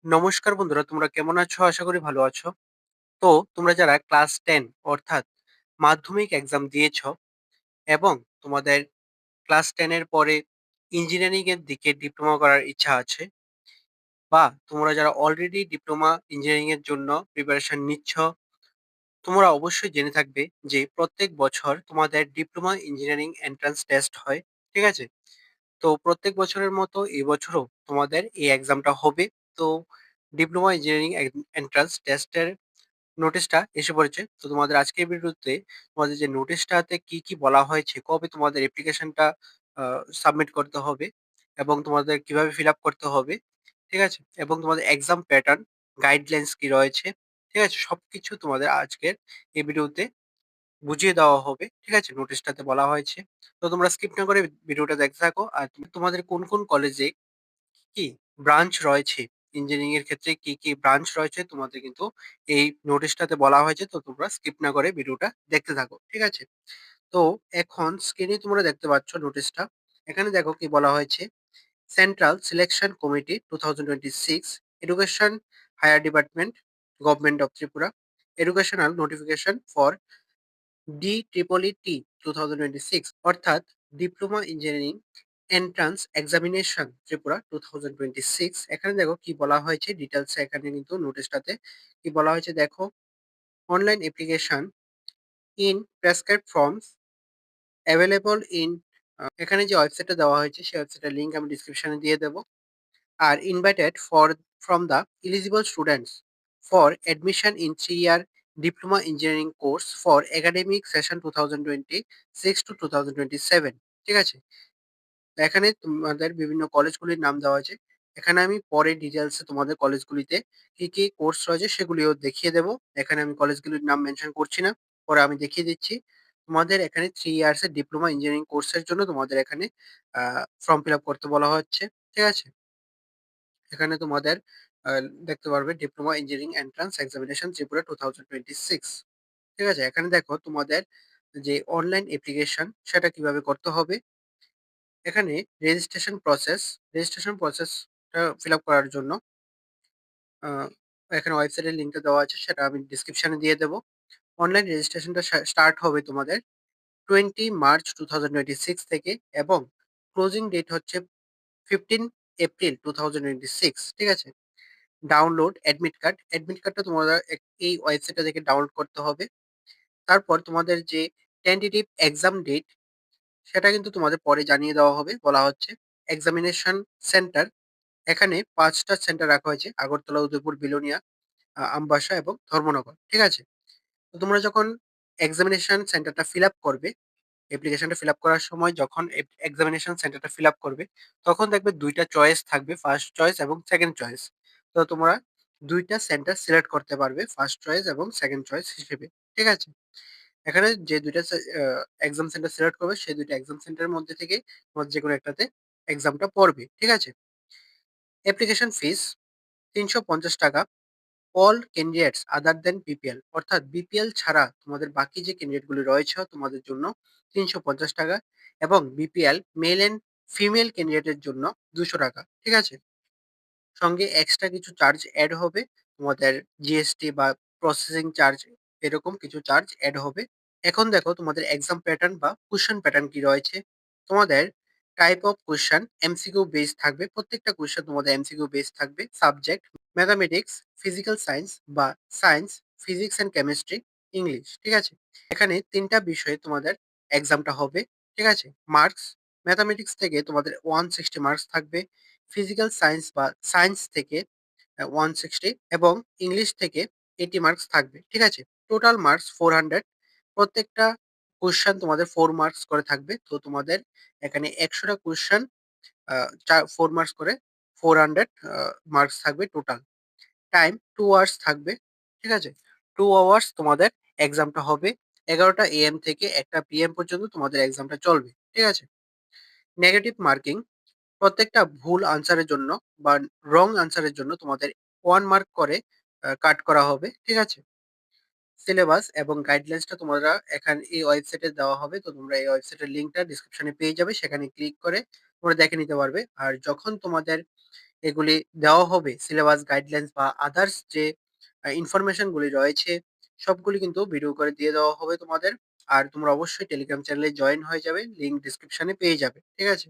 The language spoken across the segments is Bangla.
নমস্কার বন্ধুরা, তোমরা কেমন আছো? আশা করি ভালো আছো। তো তোমরা যারা ক্লাস 10 অর্থাৎ মাধ্যমিক এক্সাম দিয়েছো এবং তোমাদের ক্লাস 10 এর পরে ইঞ্জিনিয়ারিং এর দিকে ডিপ্লোমা করার ইচ্ছা আছে, বা তোমরা যারা অলরেডি ডিপ্লোমা ইঞ্জিনিয়ারিং এর জন্য প্রিপারেশন নিচ্ছ, তোমরা অবশ্যই জেনে থাকবে যে প্রত্যেক বছর তোমাদের ডিপ্লোমা ইঞ্জিনিয়ারিং এন্ট্রান্স টেস্ট হয়। ঠিক আছে? তো প্রত্যেক বছরের মতো এবছরও তোমাদের এই এক্সামটা হবে। তো ডিপ্লোমা ইঞ্জিনিয়ারিং এন্ট্রান্স টেস্টের নোটিশটা এসে পড়েছে। তো তোমাদের আজকের ভিডিওতে তোমাদের যে নোটিশটাতে কি কি বলা হয়েছে, কবে তোমাদের অ্যাপ্লিকেশনটা সাবমিট করতে হবে এবং তোমাদের কিভাবে ফিল আপ করতে হবে, ঠিক আছে, এবং তোমাদের এক্সাম প্যাটার্ন, গাইডলাইন্স কি রয়েছে, ঠিক আছে, সবকিছু তোমাদের আজকের এই ভিডিওতে বুঝিয়ে দেওয়া হবে। ঠিক আছে, নোটিশটাতে বলা হয়েছে। তো তোমরা স্কিপ না করে ভিডিওটা দেখতে থাকো। আর তোমাদের কোন কোন কলেজে কি ব্রাঞ্চ রয়েছে, ইঞ্জিনিয়ারিং এর ক্ষেত্রে কি কি ব্রাঞ্চ রয়েছে, তোমাদের কিন্তু এই নোটিশটাতে বলা হয়েছে। তো তোমরা স্কিপ না করে ভিডিওটা দেখতে থাকো। ঠিক আছে? তো এখন স্ক্রিনে তোমরা দেখতে পাচ্ছ নোটিশটা। এখানে দেখো কি বলা হয়েছে। Central selection committee 2026, education, higher department, government of Tripura, educational notification for DEET 2026, অর্থাৎ diploma engineering entrance examination Tripura 2026। এখানে দেখো কি বলা হয়েছে ডিটেলস, এখানে কিন্তু নোটিশটাতে কি বলা হয়েছে দেখো। Online application in prescribe forms available in, এখানে যে ওয়েবসাইটটা দেওয়া হয়েছে সেই ওয়েবসাইটের লিঙ্ক আমি ডিসক্রিপশনে দিয়ে দেবো। আর invited for from the eligible students for admission in 3 year diploma engineering course for academic session 2026 to 2027। ঠিক আছে? তো এখানে তোমাদের বিভিন্ন কলেজগুলির নাম দেওয়া আছে। এখানে আমি পরে ডিটেলসে তোমাদের কলেজগুলিতে কি কি কোর্স রয়েছে সেগুলিও দেখিয়ে দেবো। এখানে আমি কলেজগুলির নাম মেনশন করছি না, পরে আমি দেখিয়ে দিচ্ছি। তোমাদের এখানে 3 years এর ডিপ্লোমা ইঞ্জিনিয়ারিং কোর্সের জন্য তোমাদের এখানে ফর্ম ফিল আপ করতে বলা হচ্ছে। ঠিক আছে? এখানে তোমাদের আ দেখতে পারবে diploma engineering entrance examination Tripura 2026। ঠিক আছে? এখানে দেখো তোমাদের যে অনলাইন অ্যাপ্লিকেশন সেটা কিভাবে করতে হবে। এখানে রেজিস্ট্রেশন প্রসেসটা ফিল আপ করার জন্য আ এখানে ওয়েবসাইটের লিঙ্কটা দেওয়া আছে, সেটা আমি ডেসক্রিপশনে দিয়ে দেবো। অনলাইন রেজিস্ট্রেশনটা স্টার্ট হবে তোমাদের 20 মার্চ 2026 থেকে, এবং ক্লোজিং ডেট হচ্ছে 15 এপ্রিল 2026। ঠিক আছে? Download admit card. অ্যাডমিট কার্ডটা তোমরা এই ওয়েবসাইটটা থেকে ডাউনলোড করতে হবে। তারপর তোমাদের যে টেন্টেটিভ এক্সাম ডেট সেটা কিন্তু তোমাদের পরে জানিয়ে দেওয়া হবে। বলা হচ্ছে এক্সামিনেশন সেন্টার, এখানে ৫ টা সেন্টার রাখা হয়েছে: আগরতলা, উদয়পুর, বিলোনিয়া, আমবাসা এবং ধর্মনগর। ঠিক আছে? তো তোমরা যখন এক্সামিনেশন সেন্টারটা ফিল আপ করবে, অ্যাপ্লিকেশনটা ফিল আপ করার সময় যখন এক্সামিনেশন সেন্টারটা ফিল আপ করবে, তখন দেখবে ২ টা চয়েস থাকবে, ফার্স্ট চয়েস এবং সেকেন্ড চয়েস। তো তোমরা ২ টা সেন্টার সিলেক্ট করতে পারবে ফার্স্ট চয়েস এবং সেকেন্ড চয়েস হিসেবে। ঠিক আছে? এখানে যে ২ টা এক্সাম সেন্টার সিলেক্ট করবে, সেই ২ টা এক্সাম সেন্টারের মধ্যে থেকে তোমার যেকোনো একটাতে এক্সামটা পড়বে। ঠিক আছে? Application fees ৳৩৫০। All candidates other than BPL, অর্থাৎ বিপিএল ছাড়া তোমাদের বাকি যে ক্যান্ডিডেট গুলি রয়েছে তোমাদের জন্য ৳৩৫০, এবং বিপিএল মেল এন্ড ফিমেল ক্যান্ডিডেটের জন্য ৳২০০। ঠিক আছে? সঙ্গে এক্সট্রা কিছু চার্জ এড হবে। তোমাদের জিএসটি বা প্রসেসিং চার্জ, এরকম কিছু চার্জ এড হবে। এখন দেখো তোমাদের এক্সাম প্যাটার্ন বা কোয়েশ্চেন প্যাটার্ন কি রয়েছে। তোমাদের type of question MCQ base থাকবে। প্রত্যেকটা কোয়েশ্চেন তোমাদের এমসিকিউ বেস থাকবে। সাবজেক্ট ম্যাথামেটিক্স, ফিজিক্যাল সায়েন্স বা science, physics and chemistry, English. ঠিক আছে? এখানে ৩ টা বিষয়ে তোমাদের এক্সামটা হবে। ঠিক আছে? মার্কস ম্যাথামেটিক্স থেকে তোমাদের 160 মার্কস থাকবে। ফিজিক্যাল সায়েন্স বা সায়েন্স থেকে 160, এবং ইংলিশ থেকে 80 মার্কস থাকবে। ঠিক আছে? Total marks 400। প্রত্যেকটা কোয়েশ্চেন তোমাদের 4 মার্কস করে থাকবে। তো তোমাদের এখানে ১০০ টা কোয়েশ্চেন, আ ৪ মার্কস করে 400 মার্কস থাকবে টোটাল। টাইম 2 আওয়ার্স থাকবে। ঠিক আছে? 2 আওয়ার্স তোমাদের এক্সামটা হবে। ১১টা এএম থেকে ১টা পিএম পর্যন্ত তোমাদের এক্সামটা চলবে। ঠিক আছে? নেগেটিভ মার্কিং, প্রত্যেকটা ভুল আনসারের জন্য বা রং আনসারের জন্য তোমাদের 1 মার্ক করে কাট করা হবে। ঠিক আছে? সিলেবাস এবং গাইডলাইন্সটা তোমরা এখানে এই ওয়েবসাইটে দেওয়া হবে। তো তোমরা এই ওয়েবসাইটের লিঙ্কটা ডেসক্রিপশনে পেয়ে যাবে। সেখানে ক্লিক করে তোমরা দেখে নিতে পারবে। আর যখন তোমাদের এগুলি দেওয়া হবে। সিলেবাস গাইডলাইনস বা আদার্স যে ইনফরমেশন গুলি রয়েছে সবগুলি কিন্তু ভিডিও করে দিয়ে দেওয়া হবে তোমাদের। আর তোমরা অবশ্যই টেলিগ্রাম চ্যানেলে জয়েন হয়ে যাবে। লিঙ্ক ডেসক্রিপশনে পেয়ে যাবে। ঠিক আছে?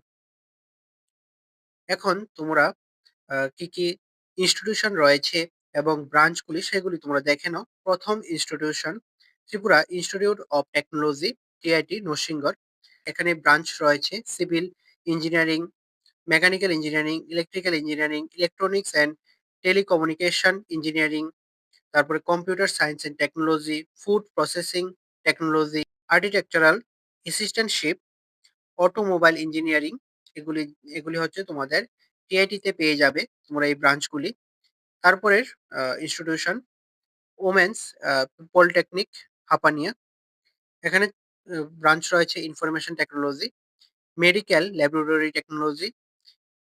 এখন তোমরা কি, কি ইনস্টিটিউশন রয়েছে এবং ব্রাঞ্চগুলি সেগুলি তোমরা দেখে নাও। ১ম institution Tripura institute of technology TIT Narsingarh. এখানে ব্রাঞ্চ রয়েছে civil engineering, mechanical engineering, electrical engineering, electronics and telecommunication engineering, তারপরে computer science and technology, food processing technology, architectural assistantship, automobile engineering. এগুলি এগুলি হচ্ছে তোমাদের টিআইটি তে পেয়ে যাবে তোমরা এই ব্রাঞ্চগুলি। তারপরের ইনস্টিটিউশন ওমেন্স পলিটেকনিক হাপানিয়া। এখানে ব্রাঞ্চ রয়েছে information technology, medical laboratory technology,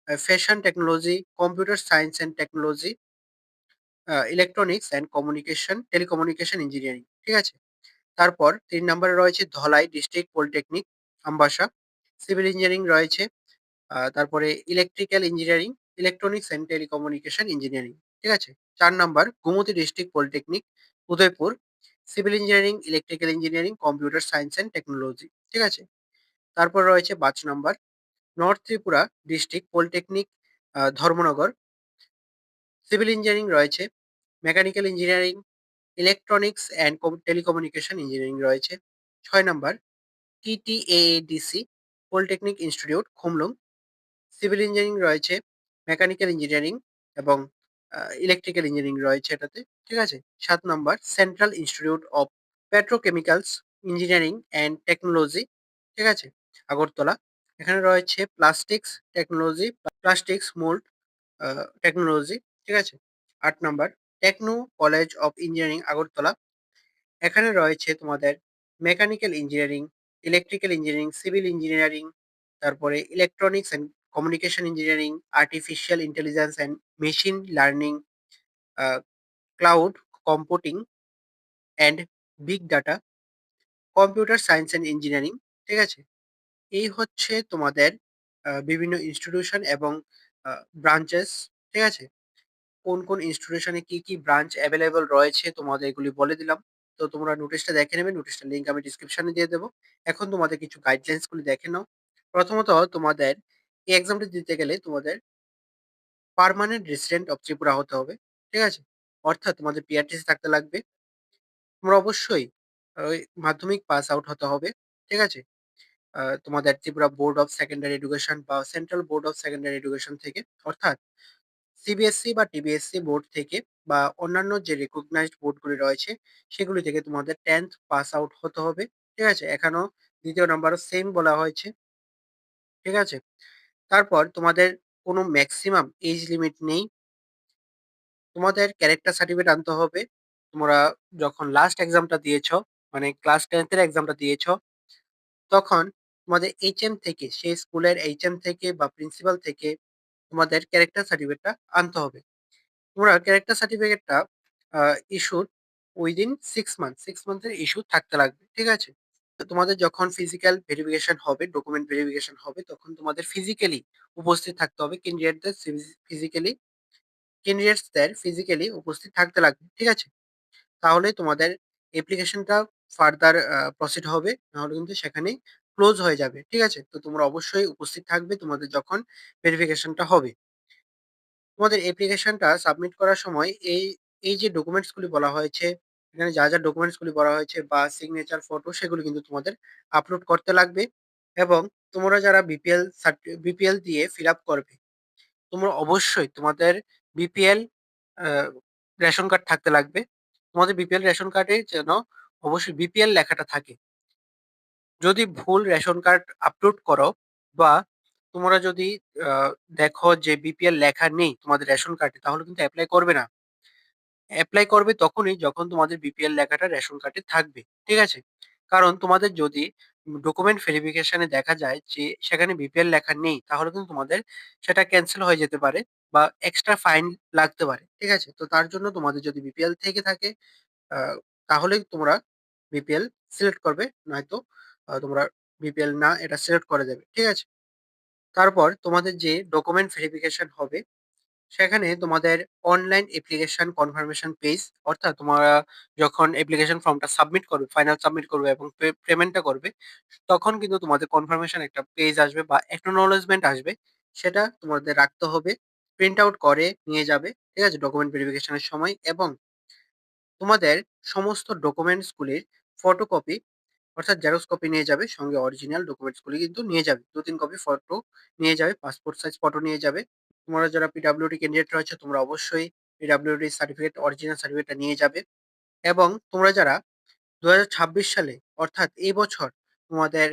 fashion technology, computer science and technology, electronics and communication telecommunication engineering. ঠিক আছে? তারপর ৩ নম্বরে রয়েছে Dhalai district polytechnic Ambassa. Civil engineering রয়েছে। তারপরে electrical engineering, electronics and telecommunication engineering. ঠিক আছে? ৪ number Gomati district polytechnic Udaipur. Civil engineering, electrical engineering, computer science and technology. ঠিক আছে? তারপর রয়েছে ৫ number north Tripura district polytechnic Dharmanagar. Civil engineering রয়েছে, mechanical engineering, electronics and telecommunication engineering রয়েছে। ৬ number TTAADC polytechnic institute Khumulwng. Civil engineering রয়েছে, মেকানিক্যাল ইঞ্জিনিয়ারিং এবং ইলেকট্রিক্যাল ইঞ্জিনিয়ারিং রয়েছে এটাতে। ঠিক আছে? ৭ number central institute of petrochemicals engineering and technology. ঠিক আছে? আগরতলা। এখানে রয়েছে plastics technology, plastics mould technology. ঠিক আছে? ৮ number techno college of engineering Agartala. এখানে রয়েছে তোমাদের mechanical engineering, electrical engineering, civil engineering, তারপরে electronics and communication engineering, artificial intelligence and machine learning, cloud computing and big data, computer science and engineering. ঠিক আছে? এই হচ্ছে তোমাদের বিভিন্ন ইনস্টিটিউশন এবং ব্রাঞ্চেস। ঠিক আছে? কোন, কোন ইনস্টিটিউশনে কি, কি ব্রাঞ্চ এভেইলেবল রয়েছে তোমাদের এগুলি বলে দিলাম। তো তোমরা নোটিশটা দেখে নেবে। নোটিশটার লিঙ্ক আমি ডেসক্রিপশনে দিয়ে দেবো। এখন তোমাদের কিছু গাইডলাইনস গুলি দেখে নাও। প্রথমত তোমাদের এই এক্সামটা দিতে গেলে তোমাদের পার্মানেন্ট রেসিডেন্ট অফ ত্রিপুরা হতে হবে। ঠিক আছে? অর্থাৎ তোমাদের পিআরটিসি থাকতে লাগবে। তোমরা অবশ্যই ওই মাধ্যমিক পাস আউট হতে হবে। ঠিক আছে? তোমাদের Tripura board of secondary education বা central board of secondary education থেকে, অর্থাৎ সিবিএসসি বা টিবিএসসি বোর্ড থেকে বা অন্যান্য যে রিকগনাইজড বোর্ডগুলি রয়েছে সেগুলি থেকে তোমাদের 10th পাস আউট হতে হবে। ঠিক আছে? এখানেও ২য় নাম্বারও সেম বলা হয়েছে। ঠিক আছে? তারপর তোমাদের কোনো ম্যাক্সিমাম এজ লিমিট নেই। তোমাদের ক্যারেক্টার সার্টিফিকেট আনতে হবে। তোমরা যখন লাস্ট এক্সামটা দিয়েছো, মানে ক্লাস 10th এর এক্সামটা দিয়েছো, তখন তোমাদের এইচএম থেকে, সেই স্কুলের এইচএম থেকে বা প্রিন্সিপাল থেকে তোমাদের ক্যারেক্টার সার্টিফিকেটটা আনতে হবে। তোমরা ক্যারেক্টার সার্টিফিকেটটা ইস্যুড উইদিন 6 মান্থ, 6 মান্থের ইস্যু থাকতে লাগবে। ঠিক আছে? তো তোমাদের যখন ফিজিক্যাল ভেরিফিকেশন হবে, ডকুমেন্ট ভেরিফিকেশন হবে, তখন তোমাদের ফিজিক্যালি উপস্থিত থাকতে হবে। ক্যান্ডিডেটসদের ফিজিক্যালি উপস্থিত থাকতে লাগবে। ঠিক আছে? তাহলে তোমাদের অ্যাপ্লিকেশনটা ফার্দার প্রসিড হবে। নাহলে কিন্তু সেখানেই ক্লোজ হয়ে যাবে। ঠিক আছে? তো তোমরা অবশ্যই উপস্থিত থাকবে তোমাদের যখন ভেরিফিকেশনটা হবে। তোমাদের অ্যাপ্লিকেশনটা সাবমিট করার সময় এই যে ডকুমেন্টস গুলি বলা হয়েছে, এখানে যা, যা ডকুমেন্টস গুলি বলা হয়েছে বা সিগনেচার, ফটো সেগুলো কিন্তু তোমাদের আপলোড করতে লাগবে। এবং তোমরা যারা বিপিএল দিয়ে ফিল আপ করবে, তোমরা অবশ্যই তোমাদের বিপিএল আ রেশন কার্ড থাকতে লাগবে। তোমাদের বিপিএল রেশন কার্ডে যেন অবশ্যই বিপিএল লেখাটা থাকে। যদি ভুল রেশন কার্ড আপলোড করো বা তোমরা যদি আ দেখো যে বিপিএল লেখা নেই তোমাদের রেশন কার্ডে, তাহলে কিন্তু এপ্লাই করবে না। এপ্লাই করবে তখনই যখন তোমাদের বিপিএল লেখাটা রেশন কার্ডে থাকবে। ঠিক আছে? কারণ তোমাদের যদি ডকুমেন্ট ভেরিফিকেশন এ দেখা যায় যে সেখানে বিপিএল লেখা নেই, তাহলে কিন্তু তোমাদের সেটা ক্যানসেল হয়ে যেতে পারে বা এক্সট্রা ফাইন লাগতে পারে। ঠিক আছে? তো তার জন্য তোমাদের যদি বিপিএল থেকে থাকে আ তাহলেই তোমরা বিপিএল সিলেক্ট করবে। নয়তো তোমরা বিপিএল না এটা সিলেক্ট করে দেবে। ঠিক আছে? তারপর তোমাদের যে ডকুমেন্ট ভেরিফিকেশন হবে, সেখানে তোমাদের অনলাইন অ্যাপ্লিকেশন কনফার্মেশন পেজ, অর্থাৎ তোমরা যখন অ্যাপ্লিকেশন ফর্মটা সাবমিট করবে, ফাইনাল সাবমিট করবে এবং পেমেন্টটা করবে, তখন কিন্তু তোমাদের কনফার্মেশন একটা পেজ আসবে বা অ্যাকনোলেজমেন্ট আসবে। সেটা তোমাদের রাখতে হবে। প্রিন্ট আউট করে নিয়ে যাবে। ঠিক আছে? ডকুমেন্ট ভেরিফিকেশনের সময়, এবং তোমাদের সমস্ত ডকুমেন্টসগুলির ফটোকপি, অর্থাৎ জেরক্স কপি নিয়ে যাবে। সঙ্গে অরিজিনাল ডকুমেন্টসগুলি কিন্তু নিয়ে যাবে। ২-৩ কপি ফটো নিয়ে যাবে, পাসপোর্ট সাইজ ফটো নিয়ে যাবে। তোমরা যারা পিডব্লিউডি ক্যান্ডিডেট রয়েছে, তোমরা অবশ্যই পিডব্লিউডি সার্টিফিকেট, অরিজিনাল সার্টিফিকেটটা নিয়ে যাবে। এবং তোমরা যারা ২০২৬ সালে, অর্থাৎ এই বছর তোমাদের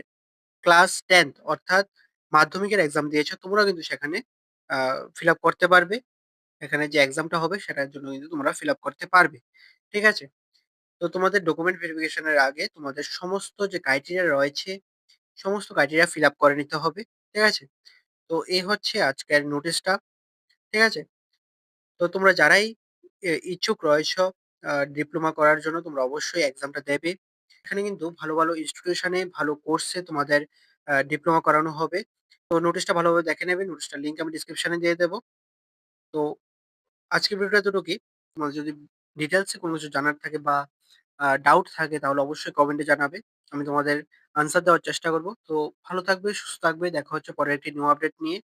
ক্লাস 10th অর্থাৎ মাধ্যমিকের এক্সাম দিয়েছো, তোমরা কিন্তু সেখানে ফিল আপ করতে পারবে। এখানে যে এক্সামটা হবে সেটার জন্য কিন্তু তোমরা ফিল আপ করতে পারবে। ঠিক আছে? তো তোমাদের ডকুমেন্ট ভেরিফিকেশন এর আগে তোমাদের সমস্ত যে ক্রাইটেরিয়া রয়েছে, সমস্ত ক্রাইটেরিয়া ফিল আপ করে নিতে হবে। ঠিক আছে? তো এই হচ্ছে আজকের নোটিশটা। ঠিক আছে? তো তোমরা যারাই ইচ্ছুক রয়েছো ডিপ্লোমা করার জন্য, তোমরা অবশ্যই এক্সামটা দেবে। এখানে কিন্তু ভালো, ভালো ইনস্টিটিউশনে ভালো কোর্সে তোমাদের ডিপ্লোমা করানো হবে। তো নোটিশটা ভালোভাবে দেখে নেবে। নোটিশটার লিংক আমি ডেসক্রিপশনে দিয়ে দেব। তো আজকের ভিডিওটা এতটুকুই। তোমাদের যদি ডিটেইলস এ কোনো কিছু জানার থাকে বা ডাউট থাকে, তাহলে অবশ্যই কমেন্টে জানাবে। আমি তোমাদের আনসার দেওয়ার চেষ্টা করব। তো ভালো থাকবে, সুস্থ থাকবে। দেখা হচ্ছে পরের একটি নিউ আপডেট নিয়ে।